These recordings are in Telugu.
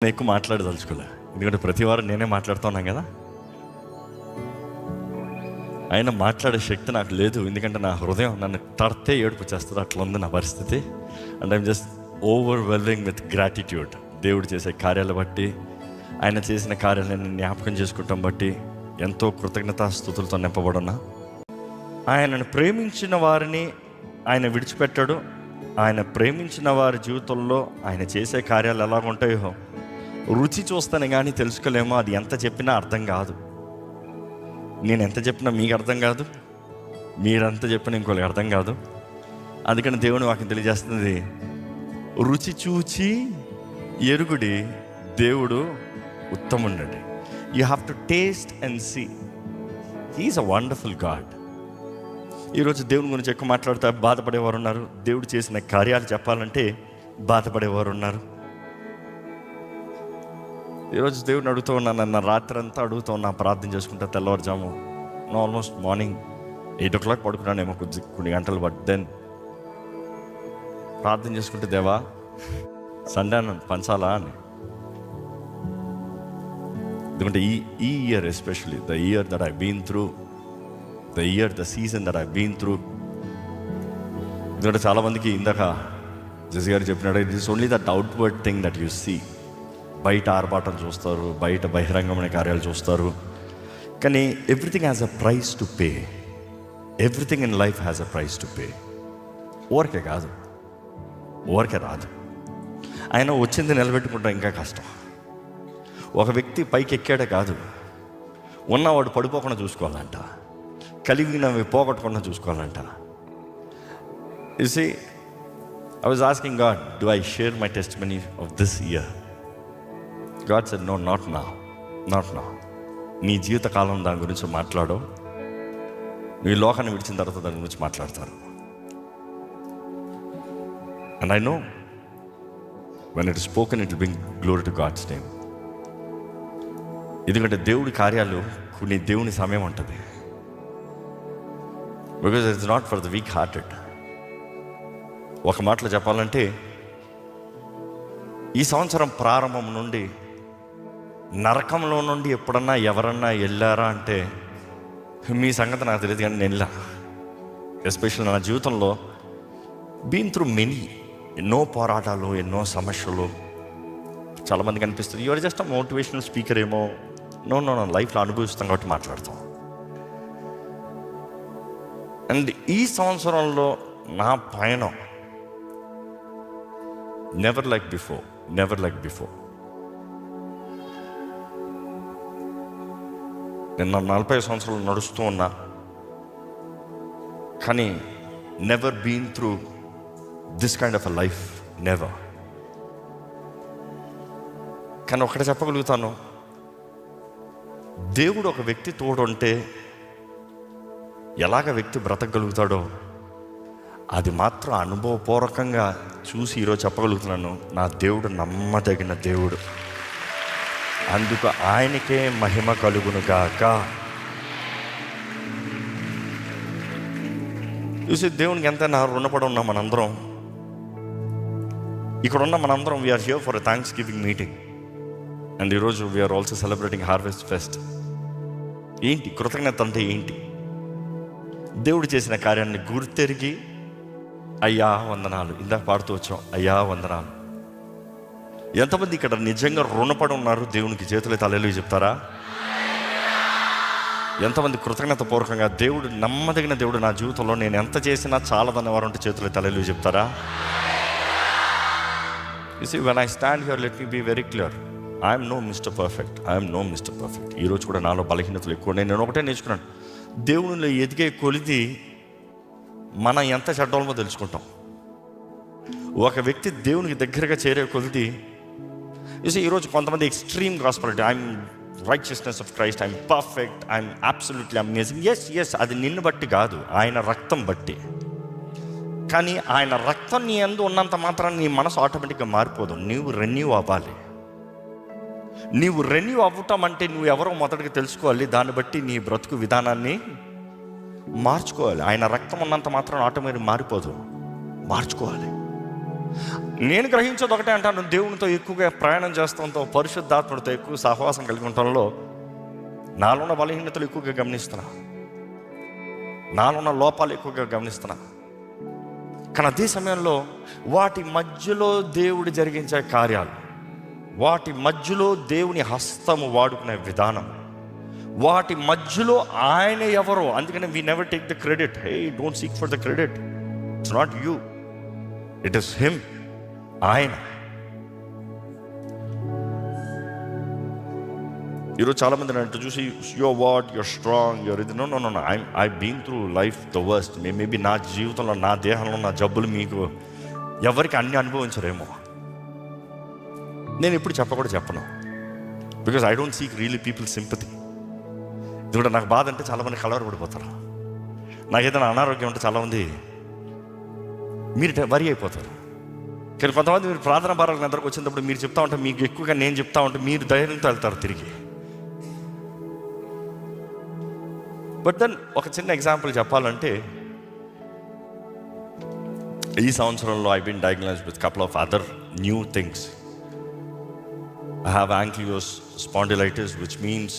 నేను ఎక్కువ మాట్లాడదలుచుకోలే, ఎందుకంటే ప్రతి వారం నేనే మాట్లాడుతున్నాను కదా. అయినా మాట్లాడే శక్తి నాకు లేదు, ఎందుకంటే నా హృదయం నన్ను తడితే ఏడుపు చేస్తుంది, అట్లా ఉంది నా పరిస్థితి. And I'm just overwhelming with gratitude. దేవుడు చేసే కార్యాలు బట్టి, ఆయన చేసిన కార్యాలను జ్ఞాపకం చేసుకుంటాం బట్టి ఎంతో కృతజ్ఞతాస్తుతులతో నింపబడున్నా. ఆయనను ప్రేమించిన వారిని ఆయన విడిచిపెట్టాడు. ఆయన ప్రేమించిన వారి జీవితంలో ఆయన చేసే కార్యాలు ఎలా ఉంటాయో రుచి చూస్తానే కానీ తెలుసుకోలేమో. అది ఎంత చెప్పినా అర్థం కాదు. నేను ఎంత చెప్పినా మీకు అర్థం కాదు, మీరంత చెప్పినా ఇంకోళ్ళకి అర్థం కాదు. అందుకని దేవుని వాక్యం తెలియజేస్తుంది, రుచి చూచి ఎరుగుడి దేవుడు ఉత్తముండండి. You have to taste and see he is a wonderful God. ఈరోజు దేవుని గురించి ఎక్కువ మాట్లాడితే బాధపడేవారు ఉన్నారు, దేవుడు చేసిన కార్యాలు చెప్పాలంటే బాధపడేవారు ఉన్నారు. ఈరోజు దేవుడిని అడుగుతూ ఉన్నాను, నన్ను రాత్రి అంతా అడుగుతూ ఉన్నా, ప్రార్థన చేసుకుంటా. తెల్లవారుజాము ఆల్మోస్ట్ మార్నింగ్ 8 o'clock పడుకున్నానేమో, కొన్ని గంటలు. బట్ దెన్ ప్రార్థన చేసుకుంటే, దేవా సండే నన్ను పంచాలా అని. ఎందుకంటే ఈ year especially the year that I been through, the season that I been through. ఎందుకంటే చాలామందికి ఇందాక జస్ గారు చెప్పినాడు, it is only that outward thing that you see. బయట ఆర్భాటం చూస్తారు, బయట బహిరంగమైన కార్యాలు చూస్తారు, కానీ everything has a price to pay. Everything in life has a price to pay. ఊరికే కాదు, ఊరికే రాదు. ఆయన వచ్చింది నిలబెట్టుకుంటాం ఇంకా కష్టం. ఒక వ్యక్తి పైకి ఎక్కాడే కాదు, ఉన్నవాడు పడిపోకుండా చూసుకోవాలంట, కలిగినవి పోగొట్టకుండా చూసుకోవాలంట. You see, I was asking God, do I share my testimony of this year? God said, no, not now. నీ జీవితకాలం దాని గురించి మాట్లాడు, నీ లోకాన్ని విడిచిన తర్వాత దాని గురించి మాట్లాడతారు. And I know when it is spoken, it will bring glory to God's name. ఎందుకంటే దేవుడి కార్యాలు కొన్ని దేవుని సమయం ఉంటుంది. Because it is not for the weak hearted. ఒక మాటలో చెప్పాలంటే, ఈ సంవత్సరం ప్రారంభం నుండి నరకంలో నుండి ఎప్పుడన్నా ఎవరన్నా వెళ్ళారా అంటే మీ సంగతి నాకు తెలియదు, కానీ నేను వెళ్ళా. ఎస్పెషల్లీ నా జీవితంలో బీన్ త్రూ మెనీ, ఎన్నో పోరాటాలు, ఎన్నో సమస్యలు. చాలామందికి అనిపిస్తుంది your just a motivational speaker ఏమో. నో, లైఫ్లో అనుభవిస్తాం కాబట్టి మాట్లాడతాం. అండ్ ఈ సంవత్సరంలో నా పయనం నెవర్ లైక్ బిఫోర్. నేను 40 సంవత్సరాలు నడుస్తూ ఉన్నా, కానీ never been through this kind of a life, never. కానీ ఒకటి చెప్పగలుగుతాను, దేవుడు ఒక వ్యక్తి తోడుంటే ఎలాగ వ్యక్తి బ్రతకగలుగుతాడో అది మాత్రం అనుభవపూర్వకంగా చూసి ఈరోజు చెప్పగలుగుతున్నాను, నా దేవుడు నమ్మదగిన దేవుడు, అందుకు ఆయనకే మహిమ కలుగును గాక. చూసి దేవునికి ఎంత రుణపడి ఉన్నాం మనందరం. ఇక్కడ ఉన్న మనందరం we are here for a thanksgiving meeting. And ఈరోజు we are also celebrating harvest fest. ఏంటి కృతజ్ఞత అంటే? ఏంటి? దేవుడు చేసిన కార్యాన్ని గుర్తెరిగి అయ్యా వందనాలు. ఇందాక పాడుతూ వచ్చాం, అయ్యా వందనాలు. ఎంతమంది ఇక్కడ నిజంగా రుణపడి ఉన్నారు? దేవునికి చేతులైతే హల్లెలూయా చెప్తారా? ఎంతమంది కృతజ్ఞత పూర్వకంగా, దేవుడు నమ్మదగిన దేవుడు, నా జీవితంలో నేను ఎంత చేసినా చాలదన్న వారు ఉంటే చేతులైతే హల్లెలూయా చెప్తారా? You see, when I stand here, let me be very clear, I'm no mister perfect. ఈరోజు కూడా నాలో బలహీనతలు ఎక్కువ. నేను ఒకటే నేర్చుకున్నాను, దేవునిలో ఎదిగే కొలిది మనం ఎంత చెడ్డోళ్ళమో తెలుసుకుంటాం. ఒక వ్యక్తి దేవునికి దగ్గరగా చేరే కొలిది, ఈరోజు కొంతమంది extreme gospel, I'm righteousness of Christ, I'm perfect, I'm absolutely amazing. Yes, అది నిన్ను బట్టి కాదు, ఆయన రక్తం బట్టి. కానీ ఆయన రక్తం నీ యందు ఉన్నంత మాత్రాన్ని నీ మనసు ఆటోమేటిక్గా మారిపోదు. నీవు రెన్యూ అవ్వాలి. నీవు రెన్యూ అవ్వటం అంటే నువ్వు ఎవరో మొదటిగా తెలుసుకోవాలి, దాన్ని బట్టి నీ బ్రతుకు విధానాన్ని మార్చుకోవాలి. ఆయన రక్తం ఉన్నంత మాత్రం ఆటోమేటిక్ మారిపోదు, మార్చుకోవాలి. నేను గ్రహించేది ఒకటే అంటాను, దేవునితో ఎక్కువగా ప్రయాణం చేస్తాంతో, పరిశుద్ధాత్మతో ఎక్కువ సహవాసం కలిగి ఉండటంలో నాలో ఉన్న బలహీనతలు ఎక్కువగా గమనిస్తున్నా, నాలో ఉన్న లోపాలు ఎక్కువగా గమనిస్తున్నా. కానీ అదే సమయంలో వాటి మధ్యలో దేవుడు జరిగించే కార్యాలు, వాటి మధ్యలో దేవుని హస్తము వాడుకునే విధానం, వాటి మధ్యలో ఆయన ఎవరో. అందుకని we never take the credit. Hey, don't seek for the credit. It's not you, it is him. ఆయన. ఈరోజు చాలామంది నన్ను చూసి యువర్ స్ట్రాంగ్, యువర్ ఇది. No no no, I been through life the worst. Maybe నా జీవితంలో, నా దేహంలో నా జబ్బులు మీకు ఎవరికి అన్ని అనుభవించరేమో. నేను ఎప్పుడు చెప్పను, because I don't seek really people sympathy. ఇది కూడా నాకు బాధ అంటే చాలామంది కలవరపడిపోతారు. నాకు ఏదైనా అనారోగ్యం ఉంటే చాలామంది మీరు వరి అయిపోతారు. కానీ కొంతమంది మీరు ప్రార్థన భారాలకు అందరికి వచ్చినప్పుడు మీరు చెప్తా ఉంటే, మీకు ఎక్కువగా నేను చెప్తా ఉంటే మీరు ధైర్యంతో వెళ్తారు తిరిగి. బట్ దెన్ ఒక చిన్న ఎగ్జాంపుల్ చెప్పాలంటే, ఈ సంవత్సరంలో I been diagnosed with couple of other new things. I have ankylosing spondylitis, which means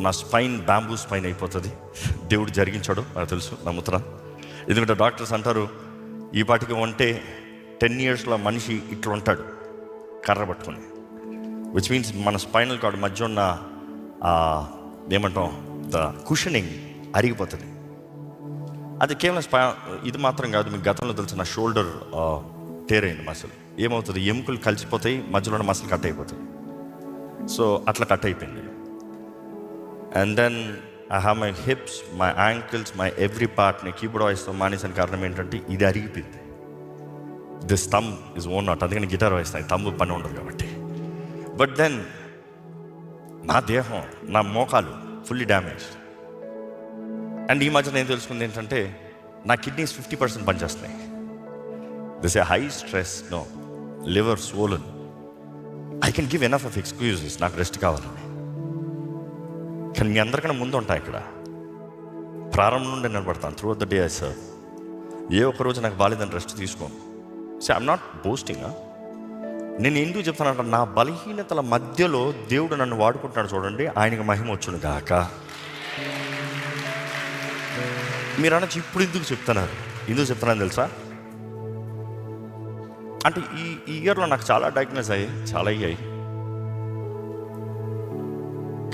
నా స్పైన్ బ్యాంబూ స్పైన్ అయిపోతుంది. దేవుడు జరిగించాడు, నాకు తెలుసు, నమ్ముతున్నా. ఎందుకంటే డాక్టర్స్ అంటారు, ఈ పాటికి ఉంటే 10 yearsలో మనిషి ఇట్లా ఉంటాడు కర్ర పట్టుకొని. విచ్ మీన్స్ మన స్పైనల్ కార్డ్ మధ్య ఉన్న ఏమంటాం, ద కుషనింగ్ అరిగిపోతుంది. అది కేవలం ఇది మాత్రం కాదు, మీకు గతంలో తెలిసిన షోల్డర్ టేర్ అయింది మసిల్. ఏమవుతుంది, ఎముకలు కలిసిపోతాయి, మధ్యలో ఉన్న మసిల్ కట్ అయిపోతుంది. సో అట్లా కట్ అయిపోయింది. And then I have my hips, my ankles, my every part. నేను కీబోర్డ్ వాయిస్తో మానేసిన కారణం ఏంటంటే ఇది అరిగిపోయింది. This thumb is own not. అందుకని గిటార్ వాయిస్తాను, థంబ్ పని ఉండదు కాబట్టి. బట్ దెన్ నా దేహం, నా మోకాలు ఫుల్లీ డ్యామేజ్. అండ్ ఈ మధ్య నేను తెలుసుకుంది ఏంటంటే, నా కిడ్నీస్ 50% పనిచేస్తున్నాయి. This a high stress, no liver swollen. I can give enough of excuses నాకు రెస్ట్ కావాలని. కానీ మీ అందరికన్నా ముందు ఉంటాయి ఇక్కడ. ప్రారంభం నుండి నిలబడతాను త్రూ ద డే. సార్, ఏ ఒక్కరోజు నాకు బాలేదని రెస్ట్ తీసుకోను. So I'm not boasting. నేను ఎందుకు చెప్తానంట, నా బలహీనతల మధ్యలో దేవుడు నన్ను వాడుకుంటున్నాడు. చూడండి, ఆయనకి మహిమ వచ్చును గాక. మీరు అనొచ్చు, ఇప్పుడు ఎందుకు చెప్తున్నాను తెలుసా? అంటే ఈ ఇయర్లో నాకు చాలా డయాగ్నోస్ అయ్యాయి.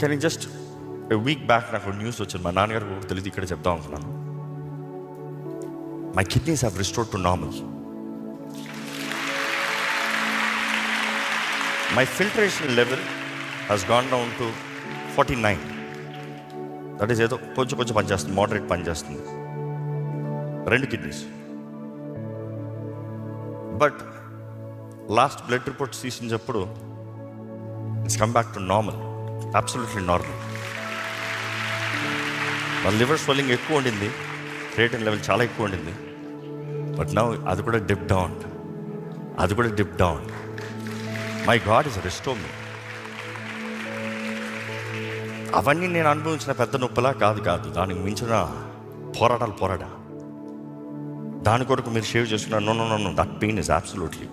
కానీ జస్ట్ వీక్ బ్యాక్ నాకు న్యూస్ వచ్చింది. మా నాన్నగారికి తెలియదు, ఇక్కడ చెప్తా ఉంటున్నాను. My kidneys have restored to normal. My filtration level has gone down to 49. That is ఏదో కొంచెం పనిచేస్తుంది, మోడరేట్ పనిచేస్తుంది, 2 kidneys. But last blood reports తీసినప్పుడు it's come back to normal, absolutely normal. మన లివర్ స్వెల్లింగ్ ఎక్కువ ఉండింది, క్రియేటిన్ లెవెల్ చాలా ఎక్కువ ఉండింది. బట్ నౌ అది కూడా dip down. My God is restore me. అవన్నీ నేను అనుభవించిన పెద్ద నొప్పులా కాదు, దానికి మించిన పోరాడా. దాని కొరకు మీరు షేవ్ చేస్తున్నారు. No, that pain is absolutely.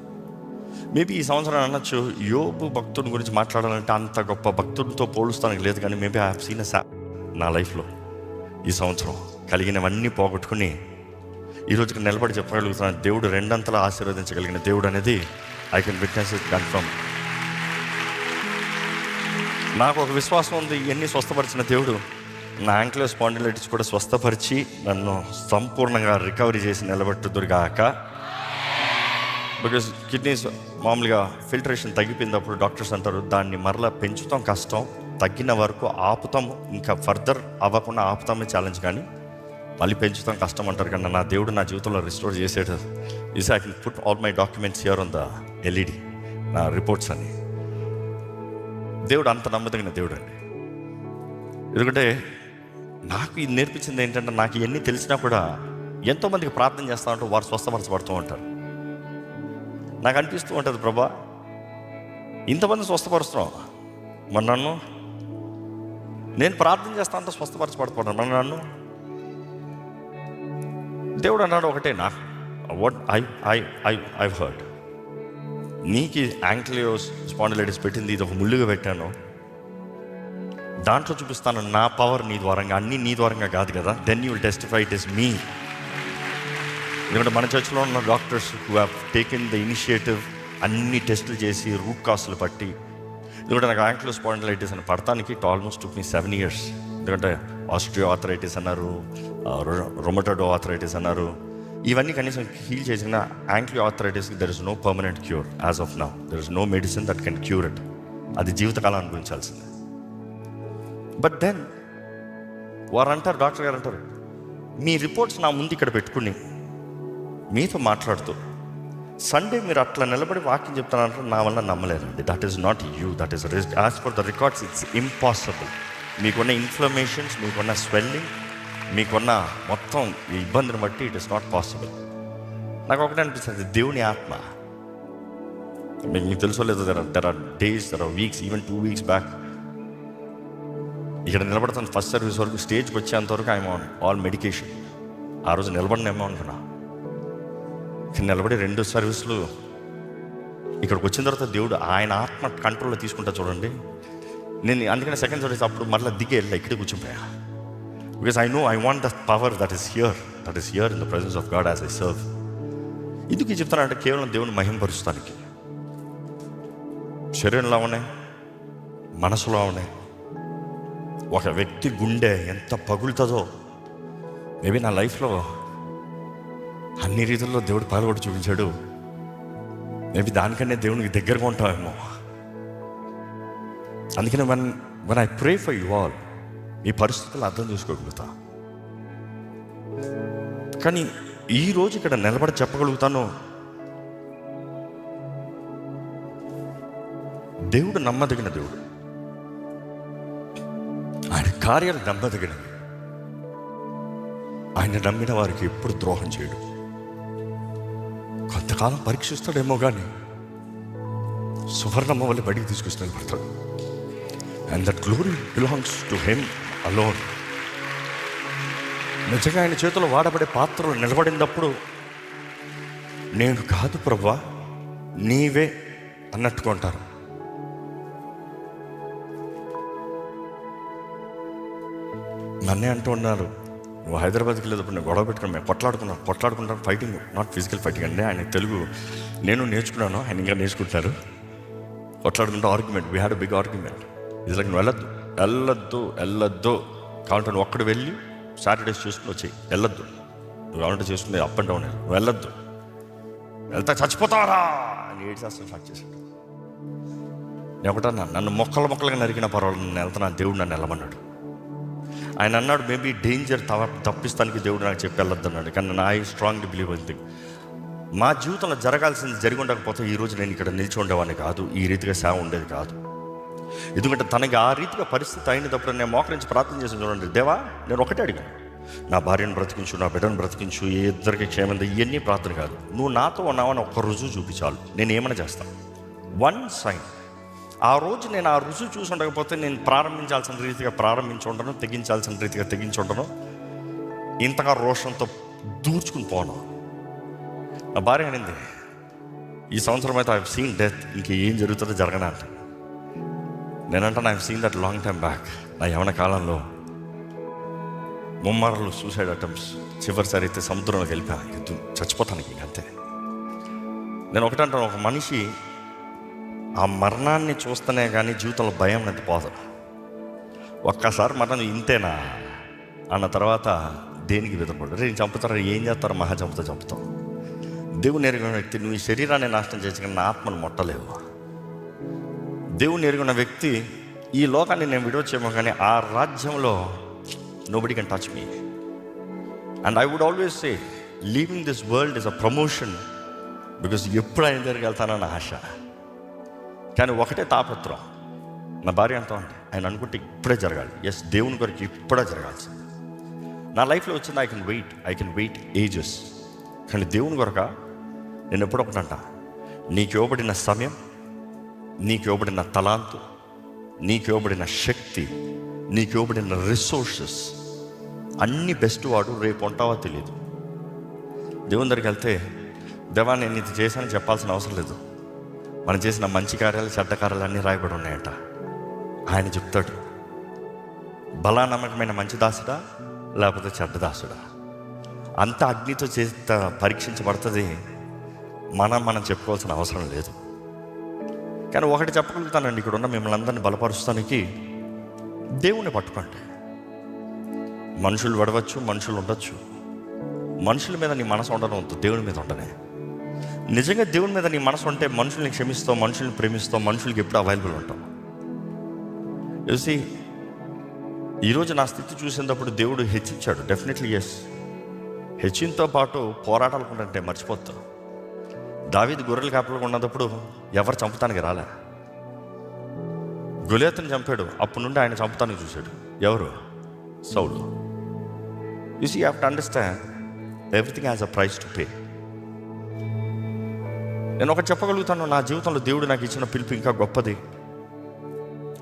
Maybe ఈ సంవత్సరం అనొచ్చు, యోబు భక్తుడి గురించి మాట్లాడాలంటే అంత గొప్ప భక్తుడితో పోలుస్తానికి లేదు. కానీ మేబీ ఐ హావ్ సీన్ నా లైఫ్లో ఈ సంవత్సరం కలిగినవన్నీ పోగొట్టుకుని ఈరోజుకి నిలబడి చెప్పగలుగుతున్నాను, దేవుడు 2 అంతలా ఆశీర్వదించగలిగిన దేవుడు అనేది I can witness it, confirm. నాకు ఒక విశ్వాసం ఉంది, ఇవన్నీ స్వస్థపరిచిన దేవుడు నా యాంక్లియోస్ స్పాండిలైటిస్ కూడా స్వస్థపరిచి నన్ను సంపూర్ణంగా రికవరీ చేసి నిలబెట్టుదురుగాక. బికాజ్ కిడ్నీస్ మామూలుగా ఫిల్టరేషన్ తగ్గిపోయినప్పుడు డాక్టర్స్ అంటారు, దాన్ని మరలా పెంచుతాం కష్టం, తగ్గిన వరకు ఆపుతాం, ఇంకా ఫర్దర్ అవ్వకుండా ఆపుతామే ఛాలెంజ్, కానీ మళ్ళీ పెంచుతాం కష్టం అంటారు. కానీ నా దేవుడు నా జీవితంలో రిస్టోర్ చేసేట is I can put all my documents here on the LED, నా రిపోర్ట్స్ అని. దేవుడు అంత నమ్మదగిన దేవుడు అండి. ఎందుకంటే నాకు ఇది నేర్పించింది ఏంటంటే, నాకు ఇవన్నీ తెలిసినా కూడా ఎంతోమందికి ప్రార్థన చేస్తూ ఉంటారు, వారు స్వస్థపరచబడుతూ ఉంటారు. నాకు అనిపిస్తూ ఉంటుంది, ప్రభా ఇంతమంది స్వస్థపరుస్తున్నాం, మరి నన్ను, నేను ప్రార్థన చేస్తా అంతా స్వస్థపరచబడుతున్నాను, మరి నన్ను. దేవుడు అన్నాడు ఒకటే, నాకు వాట్ ఐ హర్డ్, నీకు యాంక్లియో స్పాండిలైటిస్ పెట్టింది, ఇది ఒక ముళ్ళుగా పెట్టాను, దాంట్లో చూపిస్తాను నా పవర్ నీ ద్వారంగా, అన్నీ నీ ద్వారంగా కాదు కదా. Then you will testify it is me. ఎందుకంటే మన చర్చ్లో ఉన్న doctors who have taken the initiative, అన్ని టెస్టులు చేసి రూట్ కాస్ట్లు పట్టి, ఎందుకంటే నాకు యాంక్లియో స్పాండిలైటిస్ అని పడటానికి it almost took me 7 years. ఎందుకంటే ఆస్ట్రియో ఆర్థరైటిస్ అన్నారు, రొమటోడో ఆర్థరైటిస్ అన్నారు, ఇవన్నీ కనీసం హీల్ చేసిన యాంక్లియో ఆర్థరైటిస్కి there is no permanent cure as of now. There is no medicine that can cure it. అది జీవితకాలం అనుభవించాల్సిందే. బట్ దెన్ వారు అంటారు, డాక్టర్ గారు అంటారు, మీ రిపోర్ట్స్ నా ముందు ఇక్కడ పెట్టుకుని మీతో మాట్లాడుతూ సండే మీరు అట్లా నిలబడి వాక్యం చెప్తానంటే నా వల్ల నమ్మలేదండి. That is not you, that is as per the records it's impossible. మీకున్న ఇన్ఫ్లమేషన్స్, మీకున్న స్వెల్లింగ్, మీకున్న మొత్తం ఈ ఇబ్బందిని బట్టి ఇట్ ఇస్ నాట్ పాసిబుల్. నాకు ఒకటే అనిపిస్తుంది, దేవుని ఆత్మ మీకు తెలుసో లేదో, there are days, there are weeks, even 2 weeks back ఇక్కడ నిలబడతాను. ఫస్ట్ సర్వీస్ వరకు స్టేజ్కి వచ్చేంతవరకు ఐఎమ్ ఆన్ ఆల్ మెడికేషన్. ఆ రోజు నిలబడినేమో అనుకున్నా, నిలబడి 2 సర్వీసులు ఇక్కడికి వచ్చిన తర్వాత దేవుడు ఆయన ఆత్మ కంట్రోల్లో తీసుకుంటా చూడండి. నేను అందుకని సెకండ్ సర్వీస్ అప్పుడు మళ్ళీ దిగి వెళ్ళా, ఇక్కడే కూర్చుంపోయా. Because I know I want the power that is here in the presence of God as I serve. ఎందుకు చెప్తానంటే కేవలం దేవుని మహింపరుస్తానికి. శరీరంలో ఉన్నాయి, మనసులో ఉన్నాయి. ఒక వ్యక్తి గుండె ఎంత పగులుతుందో, మేబీ నా లైఫ్లో అన్ని రీతుల్లో దేవుడు పాల్గొట్టి చూపించాడు. మేబీ దానికన్నా దేవునికి దగ్గరగా ఉంటామేమో. అందుకని when I pray for you all, మీ పరిస్థితులు అర్థం చేసుకోగలుగుతా. కానీ ఈరోజు ఇక్కడ నిలబడి చెప్పగలుగుతాను, దేవుడు నమ్మదగిన దేవుడు, ఆయన కార్యాలు నమ్మదగినవి. ఆయన నమ్మిన వారికి ఎప్పుడు ద్రోహం చేయడు. కొంతకాలం పరీక్షిస్తాడేమో కానీ సువర్ణమ్మ వల్ల బడికి తీసుకొచ్చి నిలబడతాడు. And that glory belongs to him alone. నిజంగా ఆయన చేతిలో వాడబడే పాత్రలు నిలబడినప్పుడు నేను కాదు ప్రభువా నీవే అన్నట్టుకుంటారు. నన్నే అంటూ ఉన్నారు, నువ్వు హైదరాబాద్కి వెళ్ళేటప్పుడు నేను గొడవ పెట్టుకున్నాను, మేము కొట్లాడుకుంటాను, ఫైటింగ్, నాట్ ఫిజికల్ ఫైటింగ్ అండి. ఆయన తెలుగు నేను నేర్చుకున్నాను, ఆయన ఇంకా నేర్చుకుంటారు. కొట్లాడుకుంటూ argument, we had a big argument. ఇది నువ్వు వెళ్ళొద్దు కావాలంటే నువ్వు ఒక్కడు వెళ్ళి సాటర్డేస్ చేసుకుని వచ్చేయి, వెళ్ళొద్దు, నువ్వు కావాలంటే చేసుకుని అప్ అండ్ డౌన్, నువ్వు వెళ్ళొద్దు, వెళ్తా చచ్చిపోతావరా అని ఏడ్చేస్తాను స్టార్ట్ చేశాడు. నేను ఒకటన్నా, నన్ను మొక్కలుగా నరికిన పర్వాలేదు, నేను వెళ్తాను, దేవుడు నన్ను వెళ్ళమన్నాడు. ఆయన అన్నాడు, మేబీ డేంజర్ తప్పిస్తానికి దేవుడు నాకు చెప్పి వెళ్ళొద్దు అన్నాడు. కానీ నా స్ట్రాంగ్లీ బిలీవ్ అంతే, మా జీవితంలో జరగాల్సింది జరిగి ఉండకపోతే ఈరోజు నేను ఇక్కడ నిలిచి ఉండేవాడిని కాదు, ఈ రీతిగా సేవ ఉండేది కాదు. ఎందుకంటే తనకి ఆ రీతిగా పరిస్థితి అయినప్పుడు నేను మోకరించి ప్రార్థన చేసి చూడండి, దేవా నేను ఒకటే అడిగాను, నా భార్యను బ్రతికించు, నా బిడ్డను బ్రతికించు, ఏ ఇద్దరికి క్షేమంది, ఇవన్నీ ప్రార్థన కాదు, నువ్వు నాతో ఉన్నావని ఒక్క రుజువు చూపించాలి, నేను ఏమైనా చేస్తాను. 1 sign. ఆ రోజు నేను ఆ రుజువు చూసి ఉండకపోతే నేను ప్రారంభించాల్సిన రీతిగా ప్రారంభించుండను, తెగించాల్సిన రీతిగా తెగించుండను, ఇంతగా రోషంతో దూర్చుకుని పోను. నా భార్య అనింది, ఈ సంవత్సరం అయితే ఐ హావ్ సీన్ డెత్, ఇంకేం జరుగుతుందో జరగనా అంట. నేనంటాను, I have seen that long time back. నా యవన కాలంలో ముమ్మారాలు సూసైడ్ అటెంప్ట్స్, చివరిసారి అయితే సముద్రంలోకి వెళ్ళిపోయా, చచ్చిపోతాను ఇంకంతే. నేను ఒకటే అంటాను, ఒక మనిషి ఆ మరణాన్ని చూస్తేనే కానీ జీవితంలో భయం అనేది పోదు. ఒక్కసారి మరణం ఇంతేనా అన్న తర్వాత దేనికి విధపడు, రేపు చంపుతారా, ఏం చేస్తారో, మహా చంపుతాం. దేవుని ఎరిగిన వ్యక్తి, నువ్వు ఈ శరీరాన్ని నాశనం చేసి నా ఆత్మను ముట్టలేవు. దేవుని ఎరిగిన వ్యక్తి, ఈ లోకాన్ని నేను విడవచ్చేమో కానీ ఆ రాజ్యంలో nobody can touch me. And I would always say, leaving this world is a promotion, because ఎప్పుడు ఆయన దగ్గరికి వెళ్తానన్న ఆశ. కానీ ఒకటే తాపత్రం, నా భార్య అంతా ఉంది, ఆయన అనుకుంటే ఇప్పుడే జరగాలి. ఎస్, దేవుని కొరకు ఇప్పుడే జరగాల్సింది. నా లైఫ్లో వచ్చింది, ఐ కెన్ వెయిట్ ఏజెస్. కానీ దేవుని కొరక నేను ఎప్పుడు ఒకటంట, నీకు ఇవ్వబడిన సమయం, నీకు ఇవ్వబడిన తలాంతు, నీకు ఇవ్వబడిన శక్తి, నీకు ఇవ్వబడిన రిసోర్సెస్ అన్నీ బెస్ట్ వాడు, రేపు ఉంటావో తెలియదు. దేవుని దగ్గరికి వెళ్తే, దేవా నేను ఇది చేశానని చెప్పాల్సిన అవసరం లేదు, మనం చేసిన మంచి కార్యాలు చెడ్డ కార్యాలు అన్నీ రాయబడి ఉన్నాయట. ఆయన చెప్తాడు, బలా నమ్మకమైన మంచి దాసుడా లేకపోతే చెడ్డ దాసుడా. అంత అగ్నితో చేత పరీక్షించబడుతుంది. మనం చెప్పుకోవాల్సిన అవసరం లేదు. కానీ ఒకటి చెప్పగలుగుతానండి, ఇక్కడ ఉన్న మిమ్మల్ని అందరినీ బలపరుస్తానికి, దేవుణ్ణి పట్టుకోండి. మనుషులు పడవచ్చు, మనుషులు ఉండొచ్చు. మనుషుల మీద నీ మనసు ఉండడం దేవుని మీద ఉండనే. నిజంగా దేవుని మీద నీ మనసు ఉంటే మనుషుల్ని క్షమిస్తావు, మనుషుల్ని ప్రేమిస్తావు, మనుషులకి ఎప్పుడు అవైలబుల్ ఉంటావు. చూసి ఈరోజు నా స్థితి చూసినప్పుడు దేవుడు హెచ్చించాడు. Definitely yes. హెచ్చింతో పాటు పోరాటాలు ఉంటే మర్చిపోతావు. దావీదు గొర్రెలు కాపలుగా ఉన్నప్పుడు ఎవరు చంపుతానికి రాలే. గొలియాతుని చంపాడు, అప్పటి నుండి ఆయన చంపుతానికి చూశాడు. ఎవరు? Saul. You see, you have to understand everything has a price to pay. నేను ఒకటి చెప్పగలుగుతాను, నా జీవితంలో దేవుడు నాకు ఇచ్చిన పిలుపు ఇంకా గొప్పది.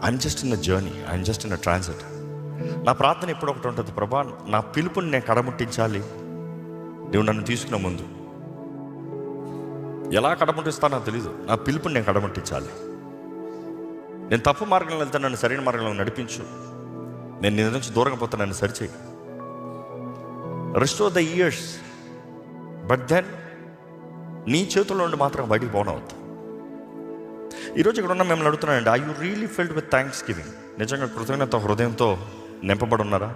I'm just in the journey, I'm just in the transit. నా ప్రార్థన ఎప్పుడు ఒకటి ఉంటుంది, ప్రభా నా పిలుపుని నేను కడముట్టించాలి. దేవుడు నన్ను తీసుకున్న ముందు ఎలా కడముట్టిస్తానో నాకు తెలీదు. నా పిలుపుని నేను కడముట్టించాలి. నేను తప్పు మార్గంలో వెళ్తే నన్ను సరైన మార్గంలో నడిపించు. నేను నీ నుంచి దూరంగా పోతే నన్ను సరిచేయి. Restore the years, but then నీ చేతుల్లో నుండి మాత్రం బయటికి పోనవద్దు. ఈరోజు ఇక్కడ ఉన్న మిమ్మల్ని అడుగుతున్నానండి, are you really filled with thanksgiving? నిజంగా కృతజ్ఞత హృదయంతో నింపబడి ఉన్నారా?